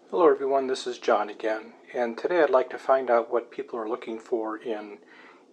Hello everyone, this is John again, and today I'd like to find out what people are looking for in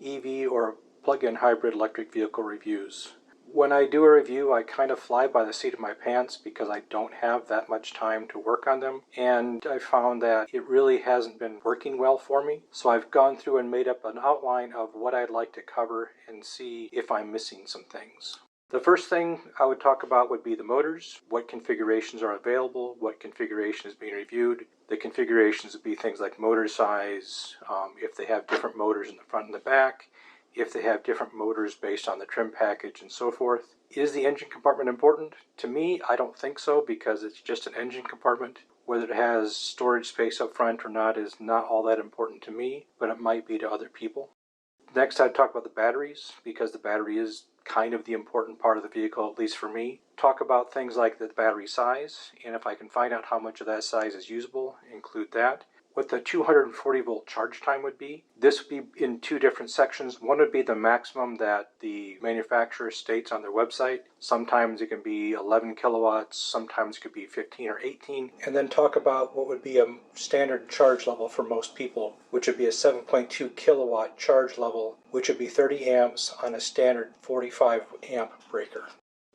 EV or plug-in hybrid electric vehicle reviews. When I do a review, I kind of fly by the seat of my pants because I don't have that much time to work on them, and I found that it really hasn't been working well for me. So I've gone through and made up an outline of what I'd like to cover and see if I'm missing some things. The first thing I would talk about would be the motors, what configurations are available, what configuration is being reviewed. The configurations would be things like motor size, if they have different motors in the front and the back, if they have different motors based on the trim package and so forth. Is the engine compartment important? To me, I don't think so because it's just an engine compartment. Whether it has storage space up front or not is not all that important to me, but it might be to other people. Next, I'd talk about the batteries because the battery is kind of the important part of the vehicle, at least for me. Talk about things like the battery size, and if I can find out how much of that size is usable, include that. What the 240 volt charge time would be. This would be in two different sections. One would be the maximum that the manufacturer states on their website. Sometimes it can be 11 kilowatts, sometimes it could be 15 or 18. And then talk about what would be a standard charge level for most people, which would be a 7.2 kilowatt charge level, which would be 30 amps on a standard 45 amp breaker.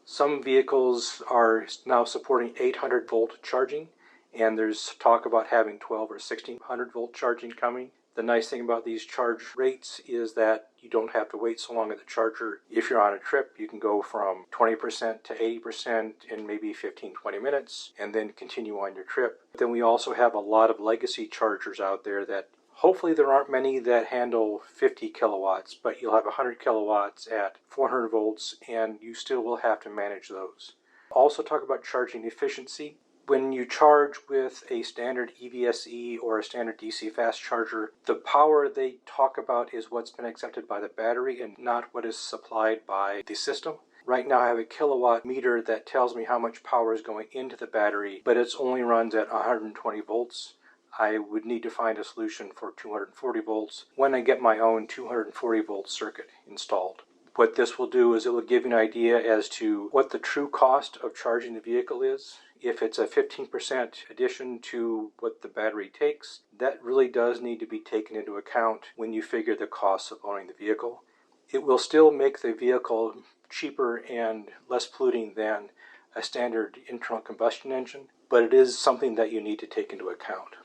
Some vehicles are now supporting 800 volt charging, and there's talk about having 12 or 1600 volt charging coming. The nice thing about these charge rates is that you don't have to wait so long at the charger. If you're on a trip, you can go from 20% to 80% in maybe 15-20 minutes and then continue on your trip. Then we also have a lot of legacy chargers out there that hopefully there aren't many that handle 50 kilowatts, but you'll have 100 kilowatts at 400 volts and you still will have to manage those. Also talk about charging efficiency. When you charge with a standard EVSE or a standard DC fast charger, the power they talk about is what's been accepted by the battery and not what is supplied by the system. Right now I have a kilowatt meter that tells me how much power is going into the battery, but it only runs at 120 volts. I would need to find a solution for 240 volts when I get my own 240 volt circuit installed. What this will do is it will give you an idea as to what the true cost of charging the vehicle is. If it's a 15% addition to what the battery takes, that really does need to be taken into account when you figure the costs of owning the vehicle. It will still make the vehicle cheaper and less polluting than a standard internal combustion engine, but it is something that you need to take into account.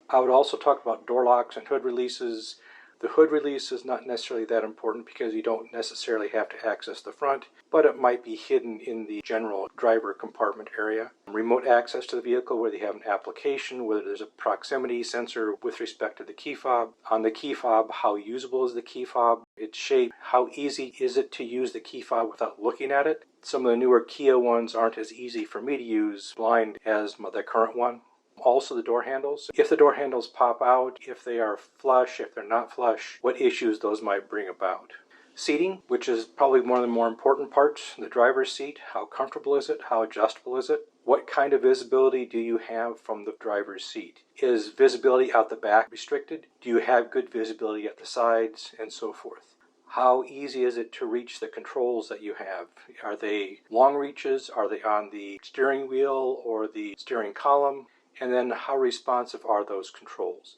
I would also talk about door locks and hood releases. The hood release is not necessarily that important because you don't necessarily have to access the front, but it might be hidden in the general driver compartment area. Remote access to the vehicle, whether you have an application, whether there's a proximity sensor with respect to the key fob. On the key fob, how usable is the key fob? Its shape, how easy is it to use the key fob without looking at it? Some of the newer Kia ones aren't as easy for me to use blind as the current one. Also the door handles. If the door handles pop out, if they are flush, if they're not flush, what issues those might bring about. Seating, which is probably one of the more important parts, the driver's seat. How comfortable is it? How adjustable is it? What kind of visibility do you have from the driver's seat? Is visibility out the back restricted? Do you have good visibility at the sides? And so forth. How easy is it to reach the controls that you have? Are they long reaches? Are they on the steering wheel or the steering column? And then how responsive are those controls?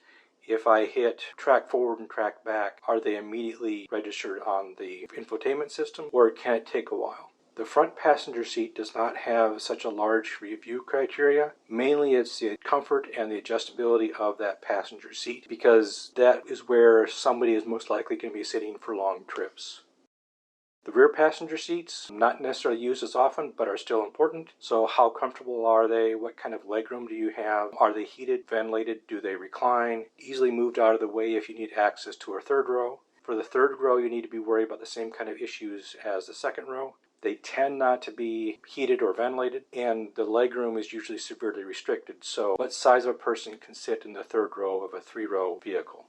If I hit track forward and track back, are they immediately registered on the infotainment system, or can it take a while? The front passenger seat does not have such a large review criteria. Mainly it's the comfort and the adjustability of that passenger seat, because that is where somebody is most likely going to be sitting for long trips. The rear passenger seats, not necessarily used as often, but are still important. So how comfortable are they? What kind of legroom do you have? Are they heated, ventilated? Do they recline? Easily moved out of the way if you need access to a third row. For the third row, you need to be worried about the same kind of issues as the second row. They tend not to be heated or ventilated, and the legroom is usually severely restricted. So what size of a person can sit in the third row of a 3-row vehicle?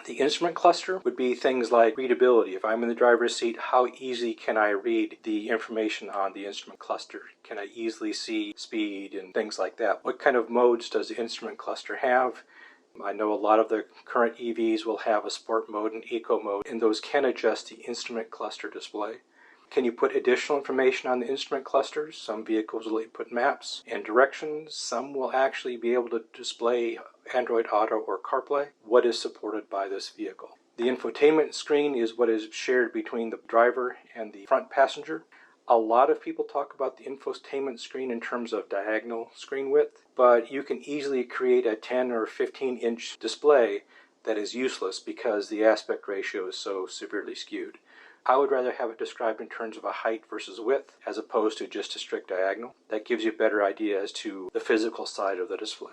The instrument cluster would be things like readability. If I'm in the driver's seat, how easy can I read the information on the instrument cluster? Can I easily see speed and things like that? What kind of modes does the instrument cluster have? I know a lot of the current EVs will have a sport mode and eco mode, and those can adjust the instrument cluster display. Can you put additional information on the instrument clusters? Some vehicles will let you put maps and directions. Some will actually be able to display Android Auto or CarPlay. What is supported by this vehicle? The infotainment screen is what is shared between the driver and the front passenger. A lot of people talk about the infotainment screen in terms of diagonal screen width, but you can easily create a 10 or 15-inch display that is useless because the aspect ratio is so severely skewed. I would rather have it described in terms of a height versus width as opposed to just a strict diagonal. That gives you a better idea as to the physical side of the display.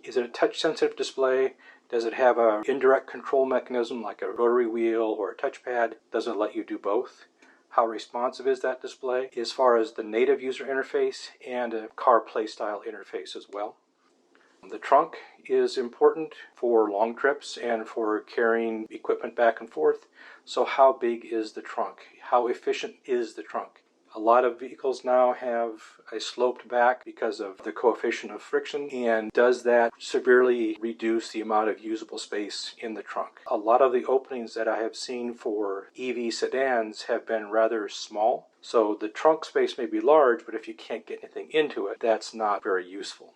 Is it a touch-sensitive display? Does it have an indirect control mechanism like a rotary wheel or a touchpad? Does it let you do both? How responsive is that display as far as the native user interface and a CarPlay style interface as well? The trunk is important for long trips and for carrying equipment back and forth. So how big is the trunk? How efficient is the trunk? A lot of vehicles now have a sloped back because of the coefficient of friction, and does that severely reduce the amount of usable space in the trunk? A lot of the openings that I have seen for EV sedans have been rather small, so the trunk space may be large, but if you can't get anything into it, that's not very useful.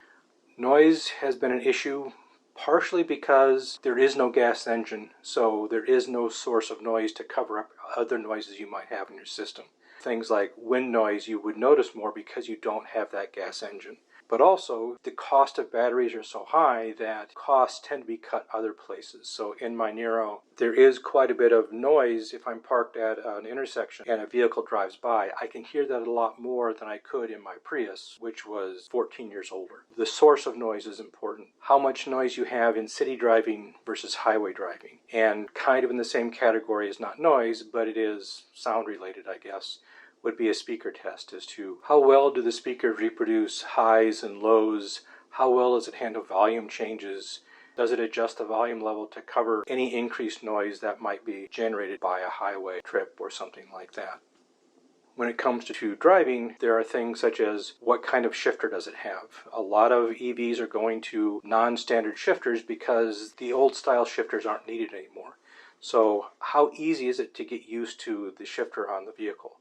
Noise has been an issue partially because there is no gas engine, so there is no source of noise to cover up other noises you might have in your system. Things like wind noise you would notice more because you don't have that gas engine. But also, the cost of batteries are so high that costs tend to be cut other places. So in my Niro, there is quite a bit of noise if I'm parked at an intersection and a vehicle drives by. I can hear that a lot more than I could in my Prius, which was 14 years older. The source of noise is important. How much noise you have in city driving versus highway driving. And kind of in the same category as not noise, but it is sound related, I guess, would be a speaker test as to how well do the speakers reproduce highs and lows, how well does it handle volume changes, does it adjust the volume level to cover any increased noise that might be generated by a highway trip or something like that. When it comes to driving, there are things such as what kind of shifter does it have? A lot of EVs are going to non-standard shifters because the old style shifters aren't needed anymore. So how easy is it to get used to the shifter on the vehicle?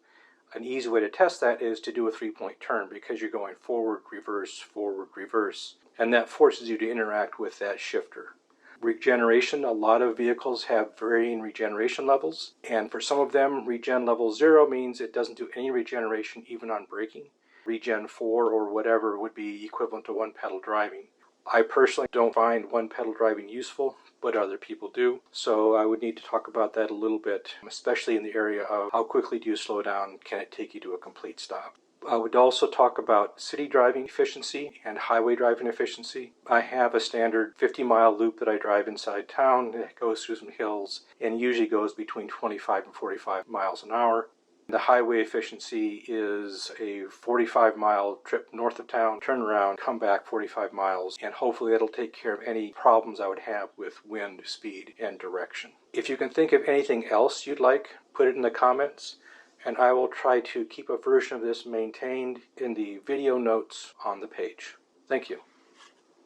An easy way to test that is to do a 3-point turn because you're going forward, reverse, and that forces you to interact with that shifter. Regeneration, a lot of vehicles have varying regeneration levels, and for some of them, regen level 0 means it doesn't do any regeneration even on braking. Regen 4 or whatever would be equivalent to one-pedal driving. I personally don't find one-pedal driving useful, but other people do. So I would need to talk about that a little bit, especially in the area of how quickly do you slow down, can it take you to a complete stop. I would also talk about city driving efficiency and highway driving efficiency. I have a standard 50-mile loop that I drive inside town that goes through some hills and usually goes between 25 and 45 miles an hour. The highway efficiency is a 45-mile trip north of town, turn around, come back 45 miles, and hopefully that'll take care of any problems I would have with wind, speed, and direction. If you can think of anything else you'd like, put it in the comments, and I will try to keep a version of this maintained in the video notes on the page. Thank you.